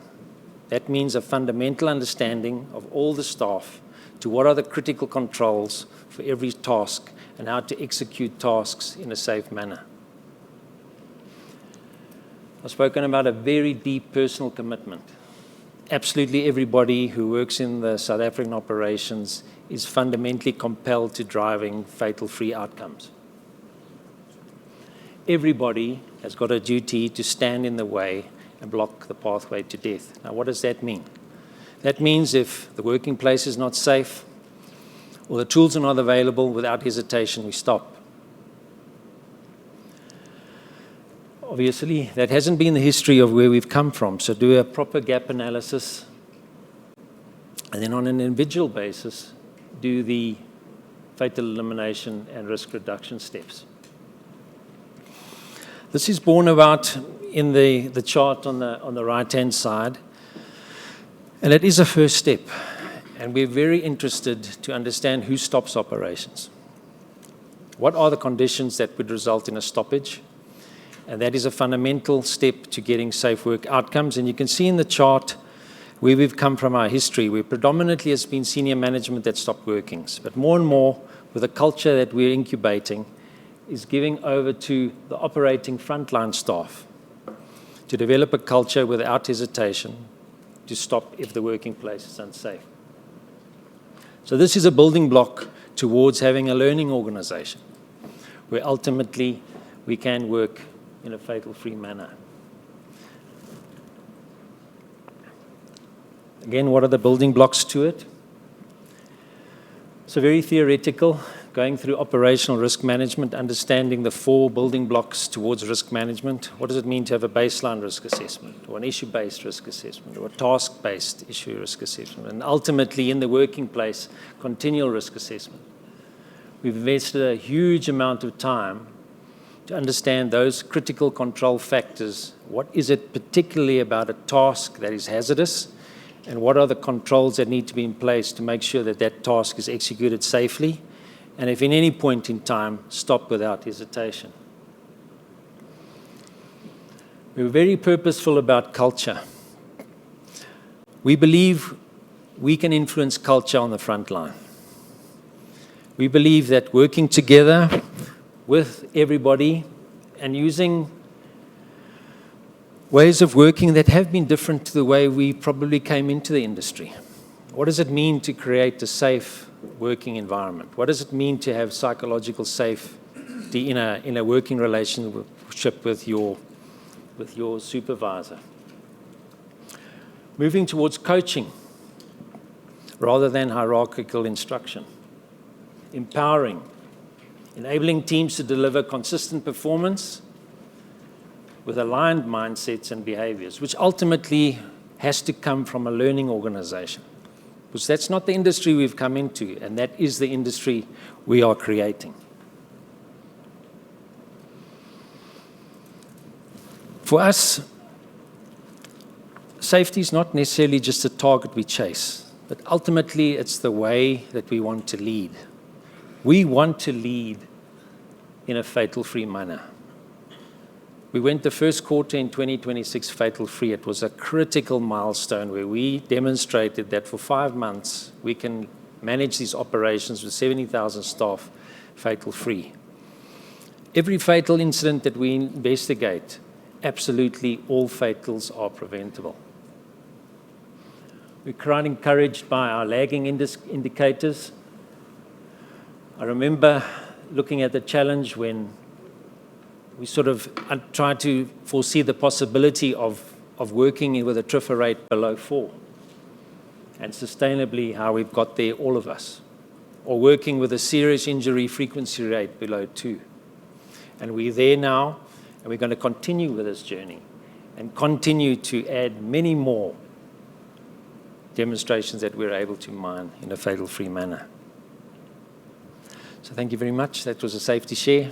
That means a fundamental understanding of all the staff to what are the critical controls for every task and how to execute tasks in a safe manner. I've spoken about a very deep personal commitment. Absolutely everybody who works in the South African operations is fundamentally compelled to driving fatal-free outcomes. Everybody has got a duty to stand in the way and block the pathway to death. Now, what does that mean? That means if the working place is not safe or the tools are not available, without hesitation, we stop. Obviously, that hasn't been the history of where we've come from, so do a proper gap analysis, and then on an individual basis, do the fatal elimination and risk reduction steps. This is borne about in the chart on the right-hand side, and it is a first step, and we're very interested to understand who stops operations. What are the conditions that would result in a stoppage? And that is a fundamental step to getting safe work outcomes. And you can see in the chart where we've come from our history, where predominantly it's been senior management that stopped workings. But more and more, with the culture that we're incubating, is giving over to the operating frontline staff to develop a culture without hesitation to stop if the working place is unsafe. So this is a building block towards having a learning organization where ultimately we can work in a fatal-free manner. Again, what are the building blocks to it? So very theoretical, going through operational risk management, understanding the 4 building blocks towards risk management. What does it mean to have a baseline risk assessment, or an issue-based risk assessment, or a task-based issue risk assessment, and ultimately in the working place, continual risk assessment. We've invested a huge amount of time to understand those critical control factors. What is it particularly about a task that is hazardous, and what are the controls that need to be in place to make sure that that task is executed safely, and if in any point in time, stop without hesitation. We were very purposeful about culture. We believe we can influence culture on the front line. We believe that working together with everybody and using ways of working that have been different to the way we probably came into the industry. What does it mean to create a safe working environment? What does it mean to have psychological safety in a working relationship with your supervisor? Moving towards coaching rather than hierarchical instruction. Empowering, enabling teams to deliver consistent performance with aligned mindsets and behaviors, which ultimately has to come from a learning organization. Because that's not the industry we've come into, and that is the industry we are creating. For us, safety is not necessarily just a target we chase, but ultimately it's the way that we want to lead. We want to lead in a fatal-free manner. We went the first quarter in 2026 fatal-free. It was a critical milestone where we demonstrated that for 5 months we can manage these operations with 70,000 staff fatal-free. Every fatal incident that we investigate, absolutely all fatals are preventable. We're quite encouraged by our lagging indicators. I remember looking at the challenge when we sort of tried to foresee the possibility of working with a TRIFR rate below 4, and sustainably how we've got there, all of us, or working with a serious injury frequency rate below 2. And we're there now, and we're going to continue with this journey and continue to add many more demonstrations that we're able to mine in a fatal-free manner. So thank you very much. That was a safety share.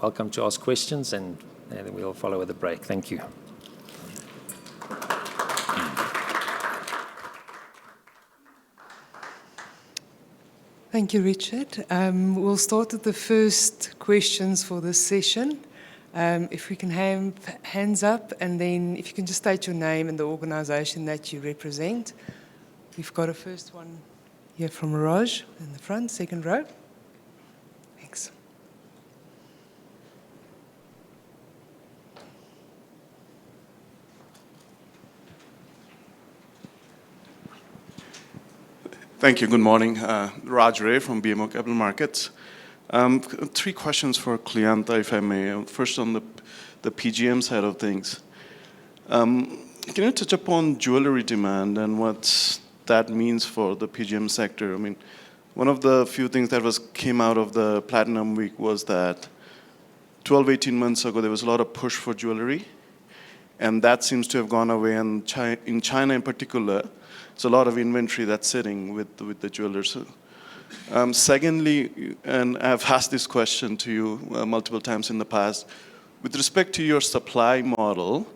Welcome to ask questions, and then we'll follow with a break. Thank you. Thank you, Richard. We'll start with the first questions for this session. If we can have hands up, and then if you can just state your name and the organization that you represent. We've got a first one here from Raj in the front, second row. Thanks. Thank you. Good morning. Raj Ray from BMO Capital Markets. Three questions for Kleantha, if I may. First, on the PGM side of things. Can you touch upon jewelry demand and what that means for the PGM sector? I mean, one of the few things that came out of the Platinum Week was that 12, 18 months ago, there was a lot of push for jewelry, and that seems to have gone away. And in China in particular, it's a lot of inventory that's sitting with the jewelers. Secondly, and I've asked this question to you multiple times in the past, with respect to your supply model,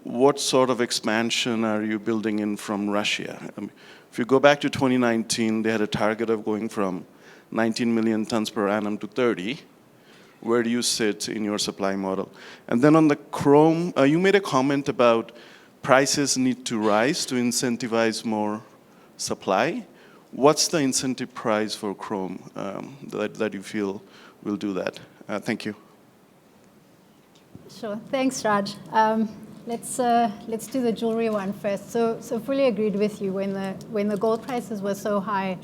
what sort of expansion are you building in from Russia? If you go back to 2019, they had a target of going from 19 million tons per annum to 30. Where do you sit in your supply model? And then on the chrome, you made a comment about prices need to rise to incentivize more supply. What's the incentive price for chrome that you feel will do that? Thank you. Sure. Thanks, Raj. Let's do the jewelry one first. So fully agreed with you. When the gold prices were so high.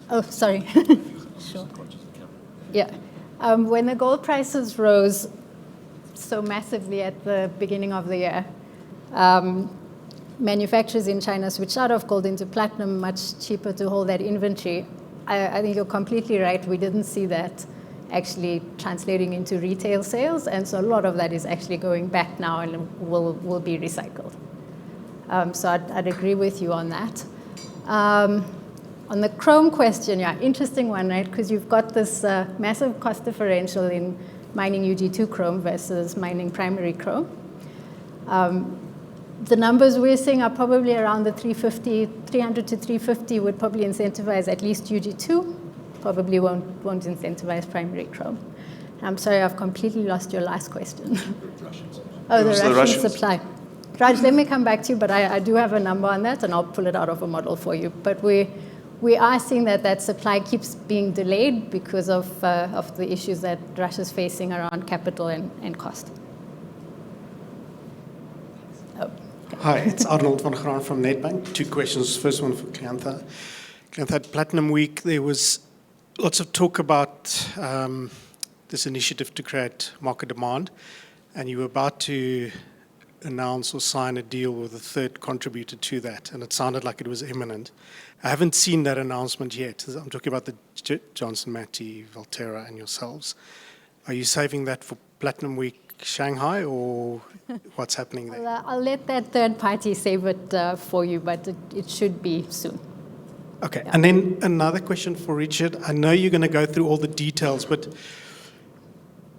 Oh, sorry. Sure. Yeah. When the gold prices rose so massively at the beginning of the year, manufacturers in China switched out of gold into platinum, much cheaper to hold that inventory. I think you're completely right. We didn't see that actually translating into retail sales, and so a lot of that is actually going back now and will be recycled. So I'd agree with you on that. On the chrome question, yeah, interesting one, right? Because you've got this massive cost differential in mining UG2 chrome versus mining primary chrome. The numbers we're seeing are probably around the 300 to 350 would probably incentivize at least UG2, probably won't incentivize primary chrome. I'm sorry, I've completely lost your last question. Oh, the Russian supply. Raj, let me come back to you, but I do have a number on that, and I'll pull it out of a model for you. But we are seeing that supply keeps being delayed because of the issues that Russia's facing around capital and cost. Hi, it's Arnold van Graan from Nedbank. Two questions. First one for Kleantha. Kleantha, at Platinum Week, there was lots of talk about this initiative to create market demand, and you were about to announce or sign a deal with a third contributor to that, and it sounded like it was imminent. I haven't seen that announcement yet. I'm talking about the Johnson Matthey, Valterra, and yourselves. Are you saving that for Platinum Week Shanghai, or what's happening there? Well, I'll let that third party save it for you, but it should be soon. Okay, yeah. And then another question for Richard. I know you're going to go through all the details, but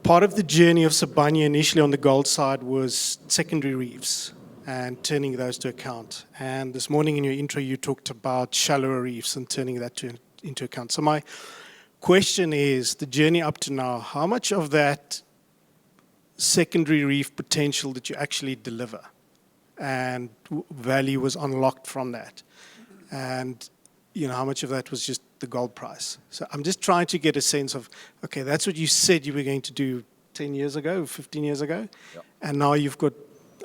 part of the journey of Sibanye initially on the gold side was secondary reefs and turning those to account. And this morning in your intro, you talked about shallower reefs and turning that into account. So my question is, the journey up to now, how much of that secondary reef potential that you actually deliver and value was unlocked from that? And how much of that was just the gold price? So I'm just trying to get a sense of, okay, that's what you said you were going to do 10 years ago, 15 years ago, yep. And now you've got,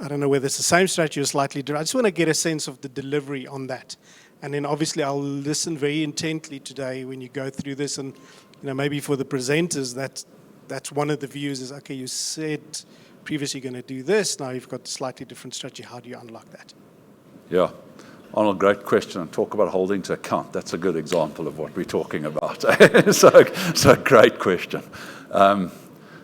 I don't know whether it's the same strategy or slightly different. I just want to get a sense of the delivery on that. And then obviously I'll listen very intently today when you go through this, and maybe for the presenters, that's one of the views is, okay, you said previously you're going to do this, now you've got a slightly different strategy. How do you unlock that? Yeah. Arnold, great question. And talk about holding to account. That's a good example of what we're talking about. so great question.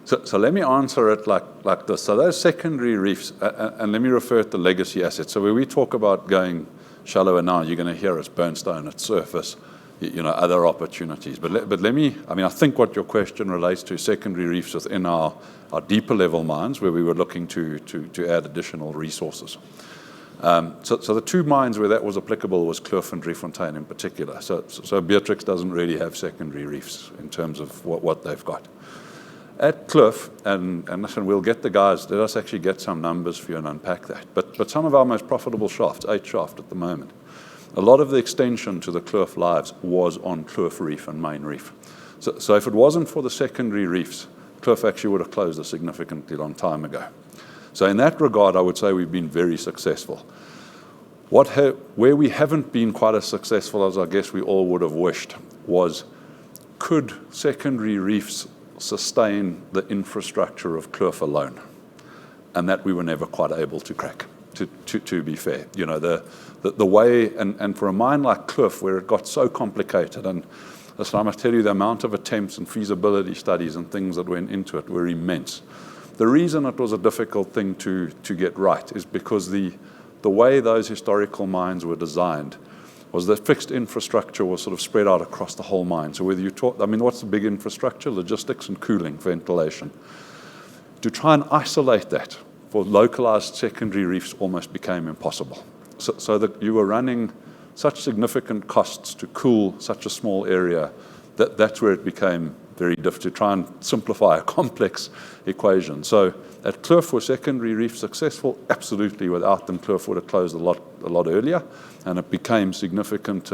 So let me answer it like this. So those secondary reefs, and let me refer to the legacy assets. So when we talk about going shallower now, you're going to hear us Burnstone at surface. other opportunities. But let me, I think what your question relates to secondary reefs within our deeper level mines where we were looking to add additional resources. So the two mines where that was applicable was Kloof and Driefontein in particular. So Beatrix doesn't really have secondary reefs in terms of what they've got. At Kloof, and listen, we'll get the guys, let us actually get some numbers for you and unpack that. But some of our most profitable shafts, 8 shaft at the moment, a lot of the extension to the Kloof lives was on Kloof Reef and Main Reef. So if it wasn't for the secondary reefs, Kloof actually would have closed a significantly long time ago. So in that regard, I would say we've been very successful. Where we haven't been quite as successful as I guess we all would have wished was, could secondary reefs sustain the infrastructure of Kloof alone? And that we were never quite able to crack, to be fair. The way, and for a mine like Kloof, where it got so complicated, and listen, I must tell you, the amount of attempts and feasibility studies and things that went into it were immense. The reason it was a difficult thing to get right is because the way those historical mines were designed was that fixed infrastructure was sort of spread out across the whole mine. So whether you talk, what's the big infrastructure? Logistics and cooling, ventilation. To try and isolate that for localized secondary reefs almost became impossible. So that you were running such significant costs to cool such a small area, that's where it became very difficult to try and simplify a complex equation. So at Kloof, were secondary reefs successful? Absolutely. Without them, Kloof would have closed a lot earlier, and it became significant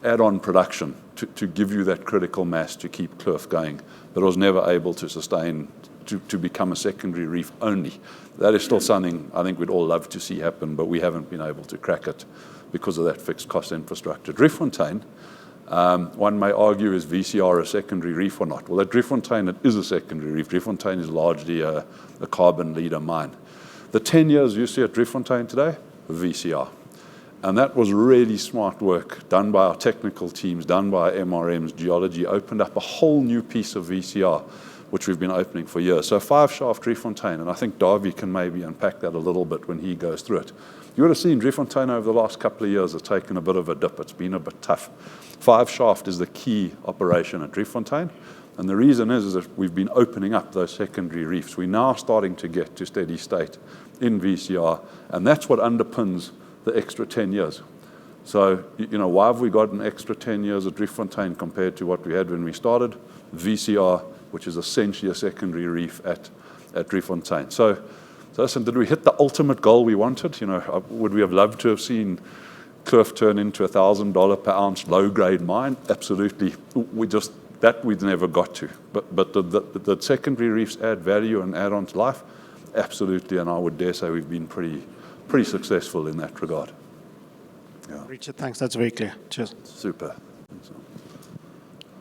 add-on production to give you that critical mass to keep Kloof going. But it was never able to sustain, to become a secondary reef only. That is still something I think we'd all love to see happen, but we haven't been able to crack it because of that fixed cost infrastructure. Driefontein, one may argue, is VCR a secondary reef or not? Well, at Driefontein, it is a secondary reef. Driefontein is largely a carbon leader mine. The 10 years you see at Driefontein today, VCR. And that was really smart work done by our technical teams, done by MRM's geology, opened up a whole new piece of VCR, which we've been opening for years. So 5 shaft Driefontein, and I think Davy can maybe unpack that a little bit when he goes through it. You would have seen Driefontein over the last couple of years has taken a bit of a dip. It's been a bit tough. 5 shaft is the key operation at Driefontein. And the reason is that we've been opening up those secondary reefs. We're now starting to get to steady state in VCR, and that's what underpins the extra 10 years. So, why have we got an extra 10 years at Driefontein compared to what we had when we started? VCR, which is essentially a secondary reef at Driefontein. So listen, did we hit the ultimate goal we wanted? Would we have loved to have seen Kloof turn into $1,000 per ounce low-grade mine? Absolutely. We'd never got to. But the secondary reefs add value and add on to life? Absolutely, and I would dare say we've been pretty successful in that regard. Yeah. Richard, thanks. That's very clear. Cheers. Super.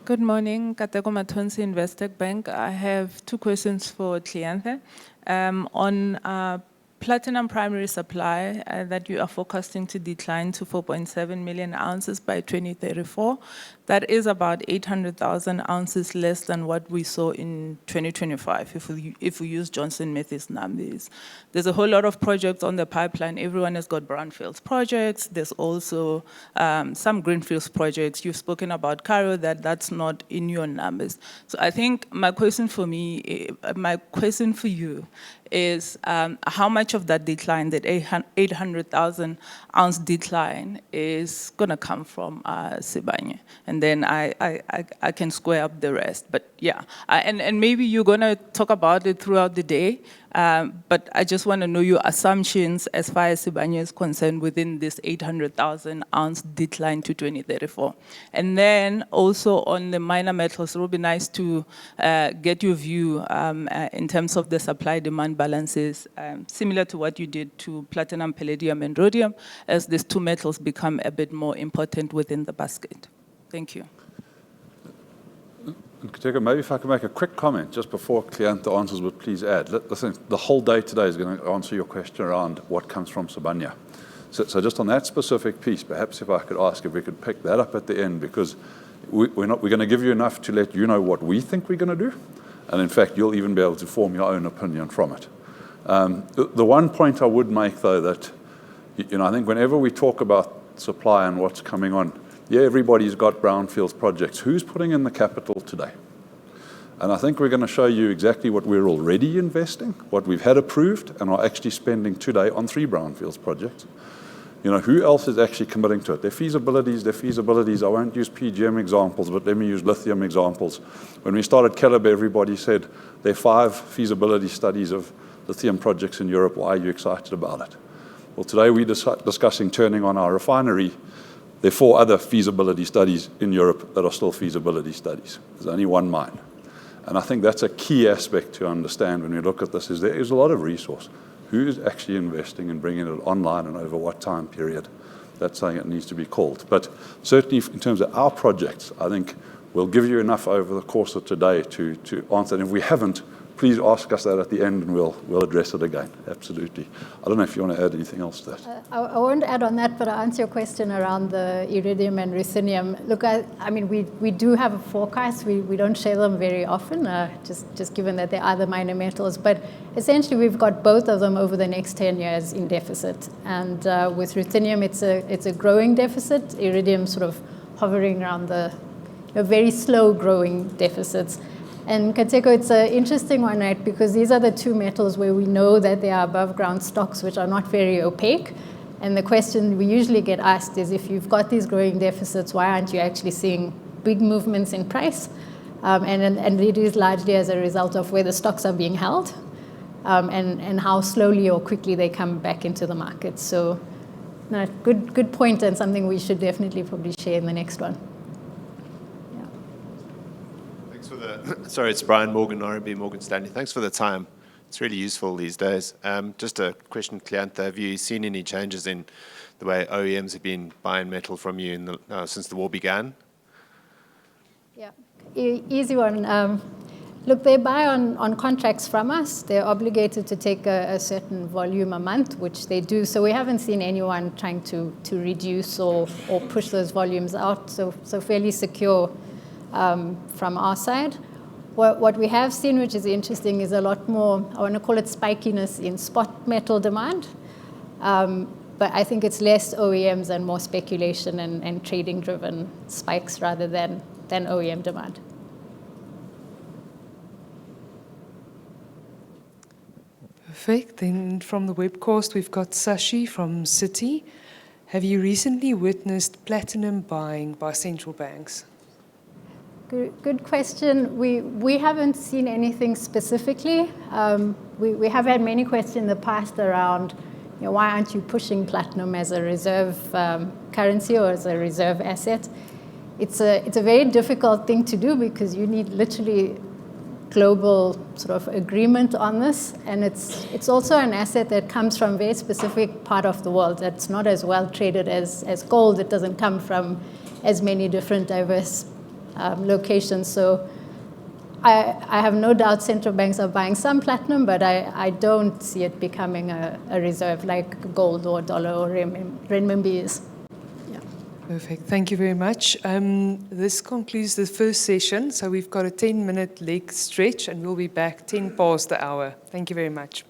Good morning, Kateko Matonsi, Investec Bank. I have 2 questions for Cliente. On platinum primary supply that you are forecasting to decline to 4.7 million ounces by 2034. That is about 800,000 ounces less than what we saw in 2025, if we use Johnson Matthey's numbers. There's a whole lot of projects on the pipeline. Everyone has got brownfields projects. There's also some greenfields projects. You've spoken about Cairo, that's not in your numbers. So I think my question for you is how much of that decline, that 800,000 ounce decline, is going to come from Sibanye? And then I can square up the rest. But yeah, and maybe you're going to talk about it throughout the day, but I just want to know your assumptions as far as Sibanye is concerned within this 800,000 ounce decline to 2034. And then also on the minor metals, it would be nice to get your view in terms of the supply-demand balances, similar to what you did to platinum, palladium, and rhodium, as these 2 metals become a bit more important within the basket. Thank you. Kateko, maybe if I could make a quick comment just before Cliente answers, but please add. Listen, the whole day today is going to answer your question around what comes from Sibanye. So just on that specific piece, perhaps if I could ask if we could pick that up at the end, because we're going to give you enough to let you know what we think we're going to do. And in fact, you'll even be able to form your own opinion from it. The one point I would make, though, that I think whenever we talk about supply and what's coming on, Yeah, everybody's got brownfields projects. Who's putting in the capital today? And I think we're going to show you exactly what we're already investing, what we've had approved, and are actually spending today on 3 brownfields projects. Who else is actually committing to it? Their feasibilities. I won't use PGM examples, but let me use lithium examples. When we started Calibre, everybody said there are 5 feasibility studies of lithium projects in Europe. Why are you excited about it? Well, today we're discussing turning on our refinery. There are 4 other feasibility studies in Europe that are still feasibility studies. There's only 1 mine. And I think that's a key aspect to understand when we look at this, is there is a lot of resource. Who's actually investing and bringing it online and over what time period? That's something that needs to be called. But certainly in terms of our projects, I think we'll give you enough over the course of today to answer. And if we haven't, please ask us that at the end and we'll address it again. Absolutely. I don't know if you want to add anything else to that. I won't add on that, but I'll answer your question around the iridium and ruthenium. Look, I mean, we do have a forecast. We don't share them very often, just given that they are the minor metals. But essentially, we've got both of them over the next 10 years in deficit. And with ruthenium, it's a growing deficit. Iridium sort of hovering around the very slow growing deficits. And Kateko, it's an interesting one, right? Because these are the 2 metals where we know that they are above ground stocks, which are not very opaque. And the question we usually get asked is, if you've got these growing deficits, why aren't you actually seeing big movements in price? And it is largely as a result of where the stocks are being held and how slowly or quickly they come back into the market. So no, good point, and something we should definitely probably share in the next one. Sorry, it's Brian Morgan, RMB Morgan Stanley. Thanks for the time. It's really useful these days. Just a question, Kleantha, have you seen any changes in the way OEMs have been buying metal from you since the war began? Yeah, easy one. Look, they buy on contracts from us. They're obligated to take a certain volume a month, which they do. So we haven't seen anyone trying to reduce or push those volumes out. So fairly secure from our side. What we have seen, which is interesting, is a lot more, I want to call it spikiness in spot metal demand. But I think it's less OEMs and more speculation and trading-driven spikes rather than OEM demand. Perfect. Then from the webcast, we've got Sashi from Citi. Have you recently witnessed platinum buying by central banks? Good question. We haven't seen anything specifically. We have had many questions in the past around, why aren't you pushing platinum as a reserve currency or as a reserve asset? It's a very difficult thing to do because you need literally global sort of agreement on this, and it's also an asset that comes from a very specific part of the world that's not as well traded as gold. It doesn't come from as many different diverse locations. So I have no doubt central banks are buying some platinum, but I don't see it becoming a reserve like gold or dollar or renminbi is. Yeah. Perfect. Thank you very much. This concludes the first session. So we've got a 10-minute leg stretch and we'll be back 10 past the hour. Thank you very much.